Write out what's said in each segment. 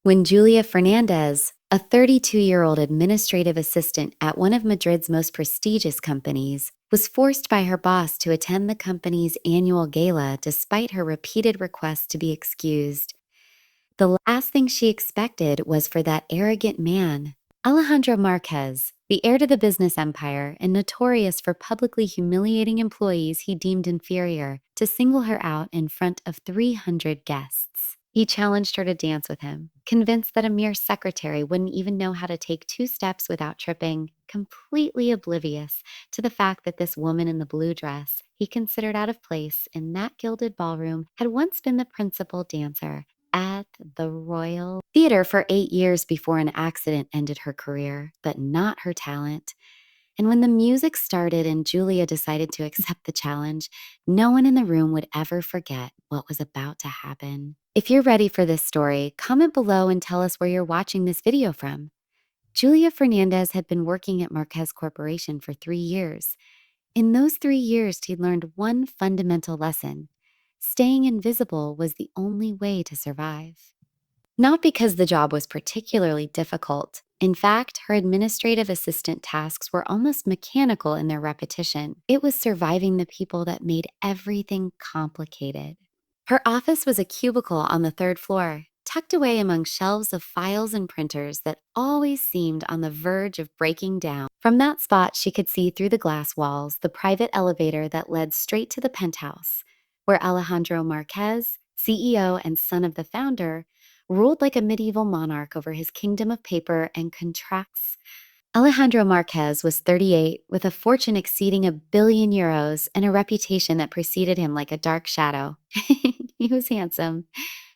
When Julia Fernandez, a 32-year-old administrative assistant at one of Madrid's most prestigious companies, was forced by her boss to attend the company's annual gala despite her repeated requests to be excused. The last thing she expected was for that arrogant man, Alejandro Marquez, the heir to the business empire and notorious for publicly humiliating employees he deemed inferior, to single her out in front of 300 guests. He challenged her to dance with him, convinced that a mere secretary wouldn't even know how to take 2 steps without tripping, completely oblivious to the fact that this woman in the blue dress he considered out of place in that gilded ballroom had once been the principal dancer at the Royal Theatre for 8 years before an accident ended her career, but not her talent. And when the music started and Julia decided to accept the challenge, no one in the room would ever forget what was about to happen. If you're ready for this story, comment below and tell us where you're watching this video from. Julia Fernandez had been working at Marquez Corporation for 3 years. In those 3 years, she'd learned one fundamental lesson. Staying invisible was the only way to survive. Not because the job was particularly difficult. In fact, her administrative assistant tasks were almost mechanical in their repetition. It was surviving the people that made everything complicated. Her office was a cubicle on the 3rd floor, tucked away among shelves of files and printers that always seemed on the verge of breaking down. From that spot, she could see through the glass walls the private elevator that led straight to the penthouse, where Alejandro Marquez, CEO and son of the founder, ruled like a medieval monarch over his kingdom of paper and contracts. Alejandro Marquez was 38, with a fortune exceeding €1 billion and a reputation that preceded him like a dark shadow. He was handsome.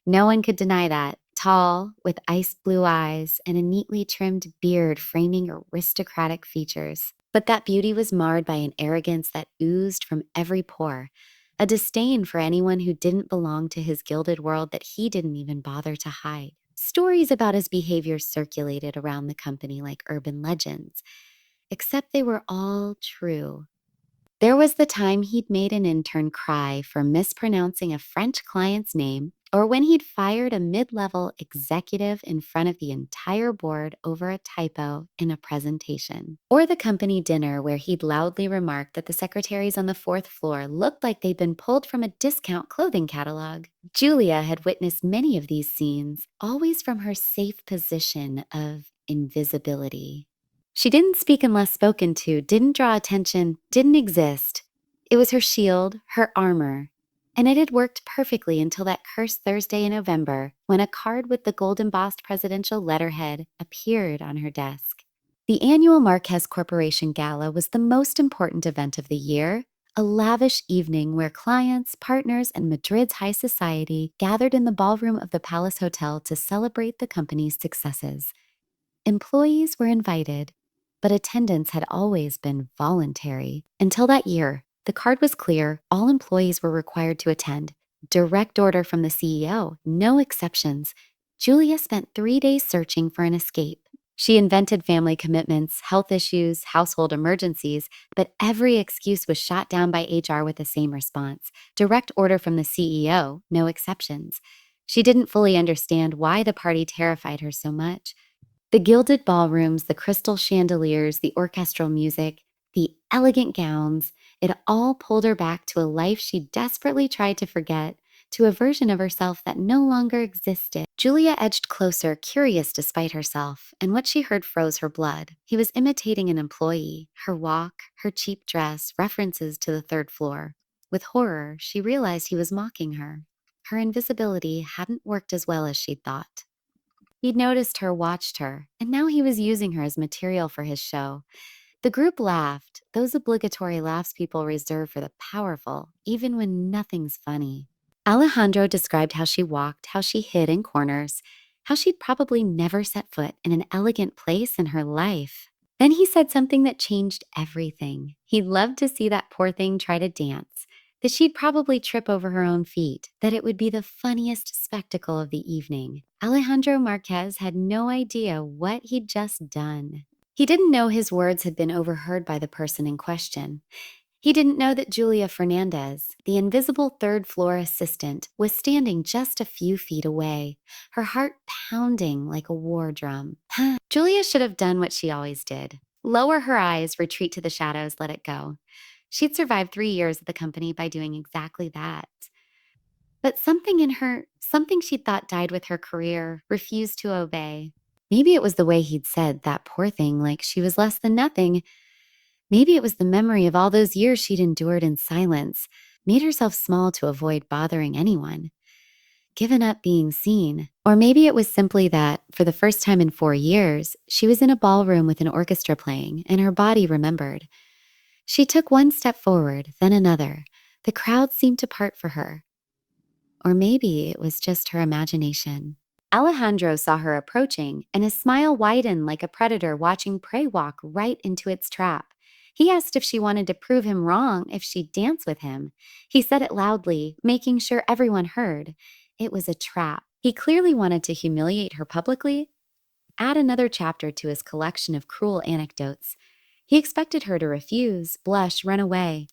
No one could deny that. Tall, with ice blue eyes and a neatly trimmed beard framing aristocratic features. But that beauty was marred by an arrogance that oozed from every pore, a disdain for anyone who didn't belong to his gilded world that he didn't even bother to hide. Stories about his behavior circulated around the company like urban legends, except they were all true. There was the time he'd made an intern cry for mispronouncing a French client's name, or when he'd fired a mid-level executive in front of the entire board over a typo in a presentation. Or the company dinner where he'd loudly remarked that the secretaries on the 4th floor looked like they'd been pulled from a discount clothing catalog. Julia had witnessed many of these scenes, always from her safe position of invisibility. She didn't speak unless spoken to, didn't draw attention, didn't exist. It was her shield, her armor. And it had worked perfectly until that cursed Thursday in November, when a card with the gold-embossed presidential letterhead appeared on her desk. The annual Marquez Corporation Gala was the most important event of the year, a lavish evening where clients, partners, and Madrid's high society gathered in the ballroom of the Palace Hotel to celebrate the company's successes. Employees were invited, but attendance had always been voluntary. Until that year, the card was clear: all employees were required to attend. Direct order from the CEO, no exceptions. Julia spent 3 days searching for an escape. She invented family commitments, health issues, household emergencies, but every excuse was shot down by HR with the same response: direct order from the CEO, no exceptions. She didn't fully understand why the party terrified her so much. The gilded ballrooms, the crystal chandeliers, the orchestral music, the elegant gowns, it all pulled her back to a life she desperately tried to forget, to a version of herself that no longer existed. Julia edged closer, curious despite herself, and what she heard froze her blood. He was imitating an employee, her walk, her cheap dress, references to the 3rd floor. With horror, she realized he was mocking her. Her invisibility hadn't worked as well as she'd thought. He'd noticed her, watched her, and now he was using her as material for his show. The group laughed, those obligatory laughs people reserve for the powerful, even when nothing's funny. Alejandro described how she walked, how she hid in corners, how she'd probably never set foot in an elegant place in her life. Then he said something that changed everything. He'd love to see that poor thing try to dance, that she'd probably trip over her own feet, that it would be the funniest spectacle of the evening. Alejandro Marquez had no idea what he'd just done. He didn't know his words had been overheard by the person in question. He didn't know that Julia Fernandez, the invisible third floor assistant, was standing just a few feet away, her heart pounding like a war drum. Julia should have done what she always did: lower her eyes, retreat to the shadows, let it go. She'd survived 3 years at the company by doing exactly that. But something in her, something she'd thought died with her career, refused to obey. Maybe it was the way he'd said, "that poor thing," like she was less than nothing. Maybe it was the memory of all those years she'd endured in silence, made herself small to avoid bothering anyone, given up being seen. Or maybe it was simply that, for the first time in 4 years, she was in a ballroom with an orchestra playing, and her body remembered. She took one step forward, then another. The crowd seemed to part for her. Or maybe it was just her imagination. Alejandro saw her approaching, and his smile widened like a predator watching prey walk right into its trap. He asked if she wanted to prove him wrong if she'd dance with him. He said it loudly, making sure everyone heard. It was a trap. He clearly wanted to humiliate her publicly, add another chapter to his collection of cruel anecdotes. He expected her to refuse, blush, run away.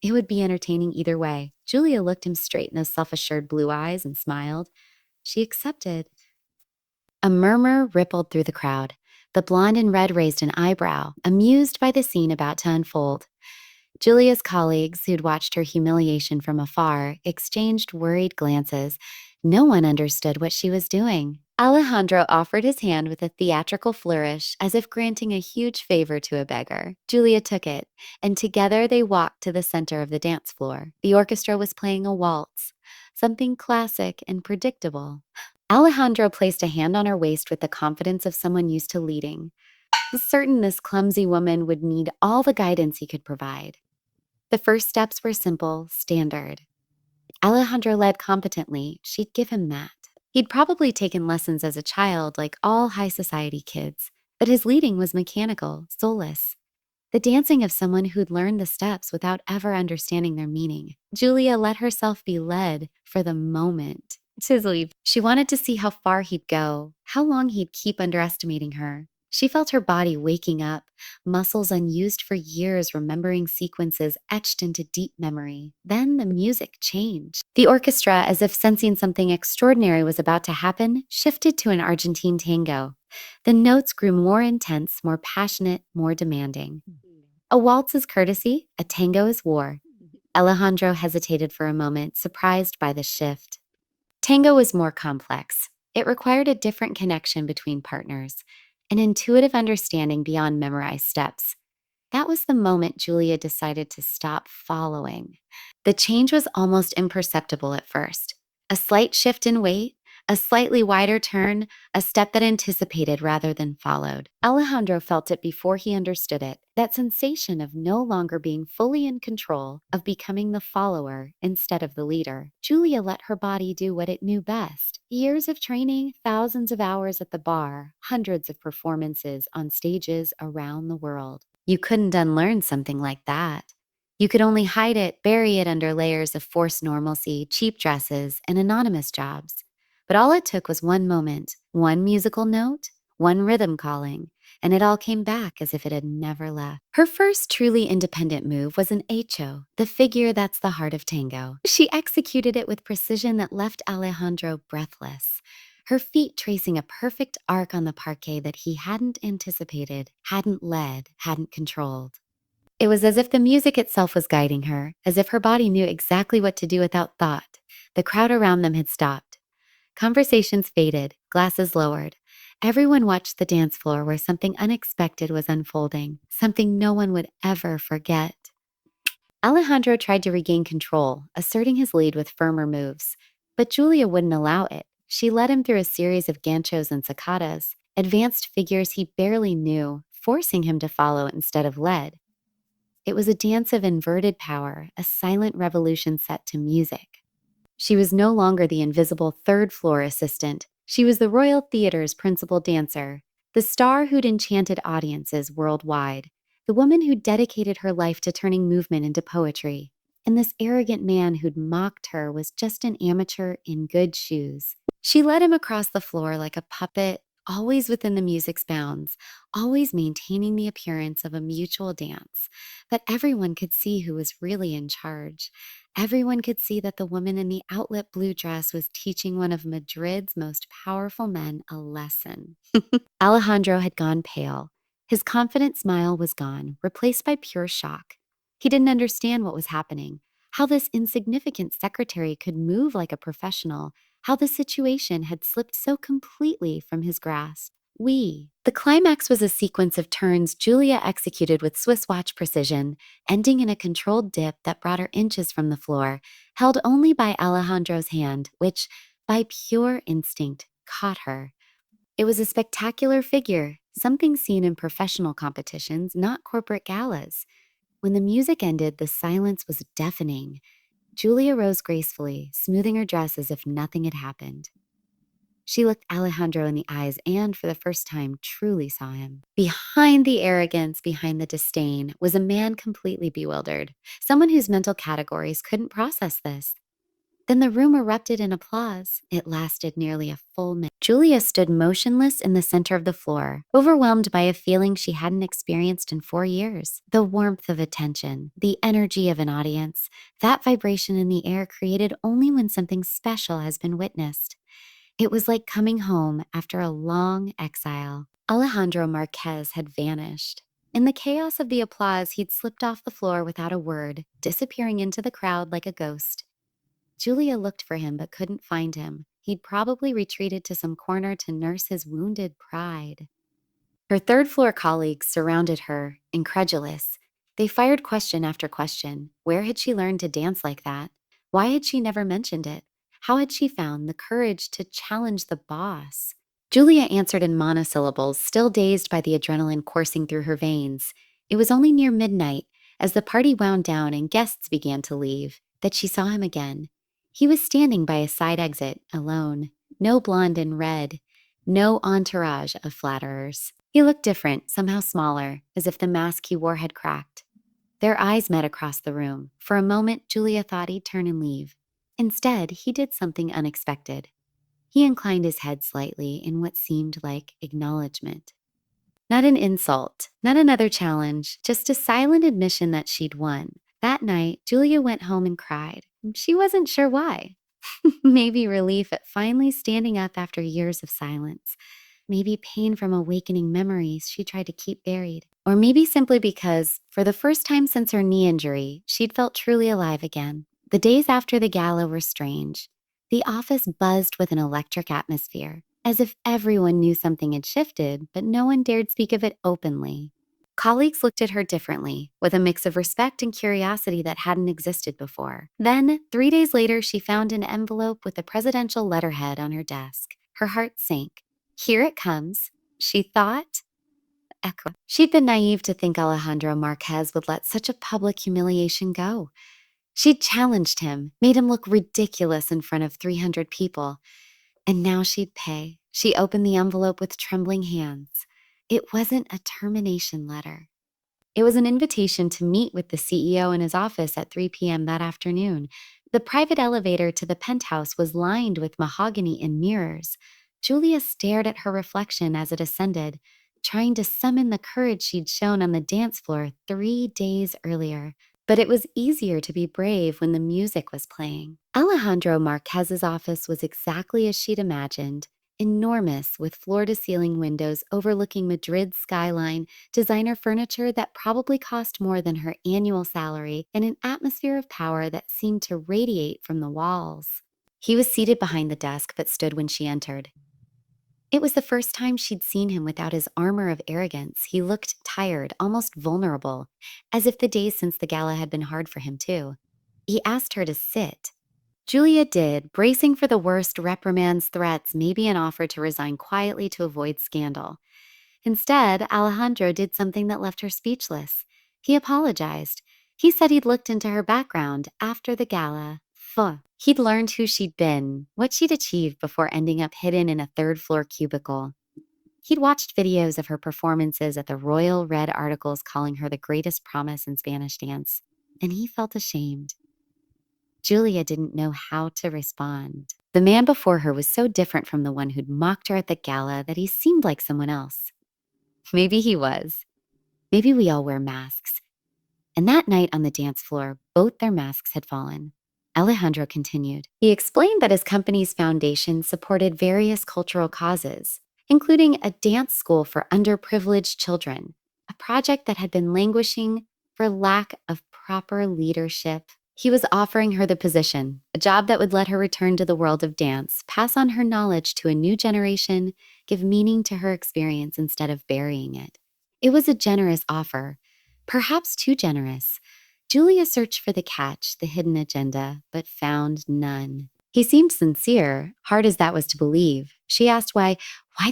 It would be entertaining either way. Julia looked him straight in those self-assured blue eyes and smiled. She accepted. A murmur rippled through the crowd. The blonde in red raised an eyebrow, amused by the scene about to unfold. Julia's colleagues, who'd watched her humiliation from afar, exchanged worried glances. No one understood what she was doing. Alejandro offered his hand with a theatrical flourish, as if granting a huge favor to a beggar. Julia took it, and together they walked to the center of the dance floor. The orchestra was playing a waltz, something classic and predictable. Alejandro placed a hand on her waist with the confidence of someone used to leading, certain this clumsy woman would need all the guidance he could provide. The first steps were simple, standard. Alejandro led competently. She'd give him that. He'd probably taken lessons as a child like all high society kids, but his leading was mechanical, soulless. The dancing of someone who'd learned the steps without ever understanding their meaning. Julia let herself be led for the moment. She wanted to see how far he'd go, how long he'd keep underestimating her. She felt her body waking up, muscles unused for years remembering sequences etched into deep memory. Then the music changed. The orchestra, as if sensing something extraordinary was about to happen, shifted to an Argentine tango. The notes grew more intense, more passionate, more demanding. A waltz is courtesy, a tango is war. Alejandro hesitated for a moment, surprised by the shift. Tango was more complex. It required a different connection between partners, an intuitive understanding beyond memorized steps. That was the moment Julia decided to stop following. The change was almost imperceptible at first. A slight shift in weight, a slightly wider turn, a step that anticipated rather than followed. Alejandro felt it before he understood it, that sensation of no longer being fully in control, of becoming the follower instead of the leader. Julia let her body do what it knew best. Years of training, thousands of hours at the bar, hundreds of performances on stages around the world. You couldn't unlearn something like that. You could only hide it, bury it under layers of forced normalcy, cheap dresses, and anonymous jobs. But all it took was one moment, one musical note, one rhythm calling, and it all came back as if it had never left. Her first truly independent move was an hecho, the figure that's the heart of tango. She executed it with precision that left Alejandro breathless, her feet tracing a perfect arc on the parquet that he hadn't anticipated, hadn't led, hadn't controlled. It was as if the music itself was guiding her, as if her body knew exactly what to do without thought. The crowd around them had stopped. Conversations faded, glasses lowered. Everyone watched the dance floor where something unexpected was unfolding, something no one would ever forget. Alejandro tried to regain control, asserting his lead with firmer moves. But Julia wouldn't allow it. She led him through a series of ganchos and saccadas, advanced figures he barely knew, forcing him to follow instead of lead. It was a dance of inverted power, a silent revolution set to music. She was no longer the invisible third-floor assistant. She was the Royal Theatre's principal dancer, the star who'd enchanted audiences worldwide, the woman who'd dedicated her life to turning movement into poetry. And this arrogant man who'd mocked her was just an amateur in good shoes. She led him across the floor like a puppet, always within the music's bounds, always maintaining the appearance of a mutual dance. But everyone could see who was really in charge. Everyone could see that the woman in the outlet blue dress was teaching one of Madrid's most powerful men a lesson. Alejandro had gone pale. His confident smile was gone, replaced by pure shock. He didn't understand what was happening, how this insignificant secretary could move like a professional, how the situation had slipped so completely from his grasp. The climax was a sequence of turns Julia executed with Swiss watch precision, ending in a controlled dip that brought her inches from the floor, held only by Alejandro's hand, which, by pure instinct, caught her. It was a spectacular figure, something seen in professional competitions, not corporate galas. When the music ended, the silence was deafening. Julia rose gracefully, smoothing her dress as if nothing had happened. She looked Alejandro in the eyes and, for the first time, truly saw him. Behind the arrogance, behind the disdain, was a man completely bewildered, someone whose mental categories couldn't process this. Then the room erupted in applause. It lasted nearly a full minute. Julia stood motionless in the center of the floor, overwhelmed by a feeling she hadn't experienced in 4 years. The warmth of attention, the energy of an audience, that vibration in the air created only when something special has been witnessed. It was like coming home after a long exile. Alejandro Marquez had vanished. In the chaos of the applause, he'd slipped off the floor without a word, disappearing into the crowd like a ghost. Julia looked for him but couldn't find him. He'd probably retreated to some corner to nurse his wounded pride. Her third-floor colleagues surrounded her, incredulous. They fired question after question. Where had she learned to dance like that? Why had she never mentioned it? How had she found the courage to challenge the boss? Julia answered in monosyllables, still dazed by the adrenaline coursing through her veins. It was only near midnight, as the party wound down and guests began to leave, that she saw him again. He was standing by a side exit, alone. No blonde in red. No entourage of flatterers. He looked different, somehow smaller, as if the mask he wore had cracked. Their eyes met across the room. For a moment, Julia thought he'd turn and leave. Instead, he did something unexpected. He inclined his head slightly in what seemed like acknowledgement. Not an insult, not another challenge, just a silent admission that she'd won. That night, Julia went home and cried. She wasn't sure why. Maybe relief at finally standing up after years of silence. Maybe pain from awakening memories she tried to keep buried. Or maybe simply because, for the first time since her knee injury, she'd felt truly alive again. The days after the gala were strange. The office buzzed with an electric atmosphere, as if everyone knew something had shifted, but no one dared speak of it openly. Colleagues looked at her differently, with a mix of respect and curiosity that hadn't existed before. Then, 3 days later, she found an envelope with a presidential letterhead on her desk. Her heart sank. Here it comes, she thought. Echo. She'd been naive to think Alejandro Marquez would let such a public humiliation go. She'd challenged him, made him look ridiculous in front of 300 people. And now she'd pay. She opened the envelope with trembling hands. It wasn't a termination letter. It was an invitation to meet with the CEO in his office at 3 p.m. that afternoon. The private elevator to the penthouse was lined with mahogany and mirrors. Julia stared at her reflection as it ascended, trying to summon the courage she'd shown on the dance floor 3 days earlier. But it was easier to be brave when the music was playing. Alejandro Marquez's office was exactly as she'd imagined. Enormous, with floor-to-ceiling windows overlooking Madrid's skyline, designer furniture that probably cost more than her annual salary, and an atmosphere of power that seemed to radiate from the walls. He was seated behind the desk but stood when she entered. It was the first time she'd seen him without his armor of arrogance. He looked tired, almost vulnerable, as if the days since the gala had been hard for him too. He asked her to sit. Julia did, bracing for the worst, reprimands, threats, maybe an offer to resign quietly to avoid scandal. Instead, Alejandro did something that left her speechless. He apologized. He said he'd looked into her background after the gala. He'd learned who she'd been, what she'd achieved before ending up hidden in a third-floor cubicle. He'd watched videos of her performances at the Royal Red articles calling her the greatest promise in Spanish dance, and he felt ashamed. Julia didn't know how to respond. The man before her was so different from the one who'd mocked her at the gala that he seemed like someone else. Maybe he was. Maybe we all wear masks. And that night on the dance floor, both their masks had fallen. Alejandro continued. He explained that his company's foundation supported various cultural causes, including a dance school for underprivileged children, a project that had been languishing for lack of proper leadership. He was offering her the position, a job that would let her return to the world of dance, pass on her knowledge to a new generation, give meaning to her experience instead of burying it. It was a generous offer, perhaps too generous. Julia searched for the catch, the hidden agenda, but found none. He seemed sincere, hard as that was to believe. She asked why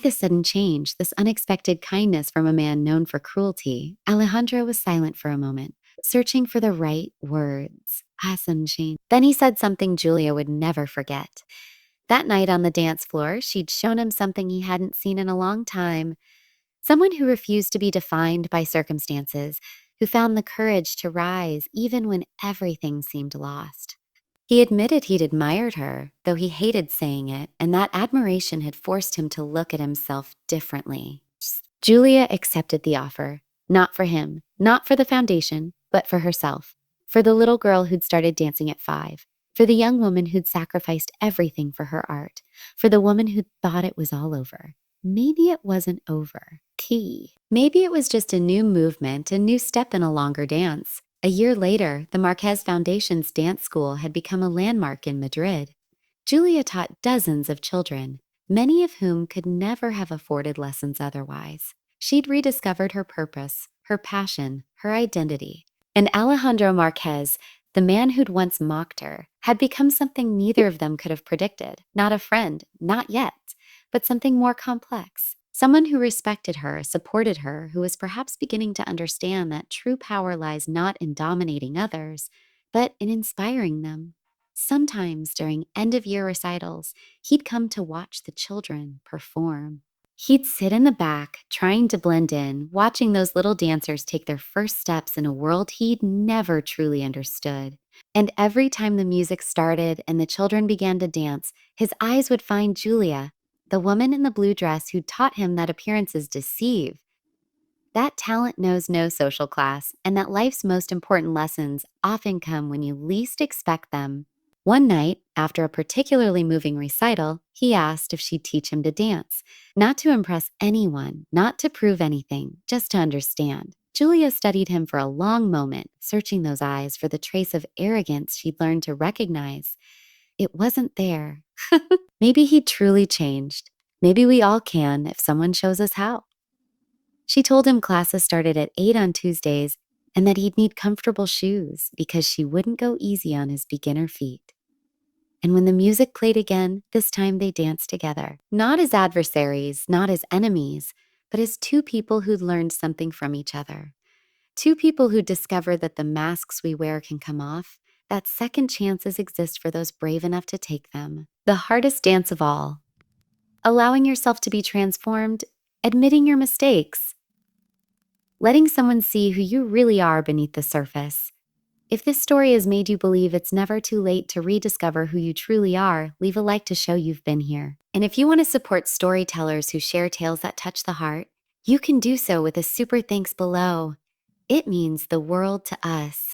this sudden change, this unexpected kindness from a man known for cruelty? Alejandro was silent for a moment, searching for the right words. Sudden change. Then he said something Julia would never forget. That night on the dance floor, she'd shown him something he hadn't seen in a long time. Someone who refused to be defined by circumstances, who found the courage to rise even when everything seemed lost. He admitted he'd admired her, though he hated saying it, and that admiration had forced him to look at himself differently. Julia accepted the offer, not for him, not for the foundation, but for herself, for the little girl who'd started dancing at 5, for the young woman who'd sacrificed everything for her art, for the woman who'd thought it was all over. Maybe it wasn't over. Maybe it was just a new movement, a new step in a longer dance. A year later, the Marquez Foundation's dance school had become a landmark in Madrid. Julia taught dozens of children, many of whom could never have afforded lessons otherwise. She'd rediscovered her purpose, her passion, her identity. And Alejandro Marquez, the man who'd once mocked her, had become something neither of them could have predicted. Not a friend, not yet, but something more complex. Someone who respected her, supported her, who was perhaps beginning to understand that true power lies not in dominating others, but in inspiring them. Sometimes during end-of-year recitals, he'd come to watch the children perform. He'd sit in the back, trying to blend in, watching those little dancers take their first steps in a world he'd never truly understood. And every time the music started and the children began to dance, his eyes would find Julia, the woman in the blue dress who taught him that appearances deceive, that talent knows no social class, and that life's most important lessons often come when you least expect them. One night, after a particularly moving recital, he asked if she'd teach him to dance, not to impress anyone, not to prove anything, just to understand. Julia studied him for a long moment, searching those eyes for the trace of arrogance she'd learned to recognize. It wasn't there. Maybe he truly changed. Maybe we all can if someone shows us how. She told him classes started at 8 on Tuesdays and that he'd need comfortable shoes because she wouldn't go easy on his beginner feet. And when the music played again, this time they danced together, not as adversaries, not as enemies, but as two people who'd learned something from each other. Two people who discovered that the masks we wear can come off, that second chances exist for those brave enough to take them. The hardest dance of all. Allowing yourself to be transformed, admitting your mistakes, letting someone see who you really are beneath the surface. If this story has made you believe it's never too late to rediscover who you truly are, leave a like to show you've been here. And if you want to support storytellers who share tales that touch the heart, you can do so with a super thanks below. It means the world to us.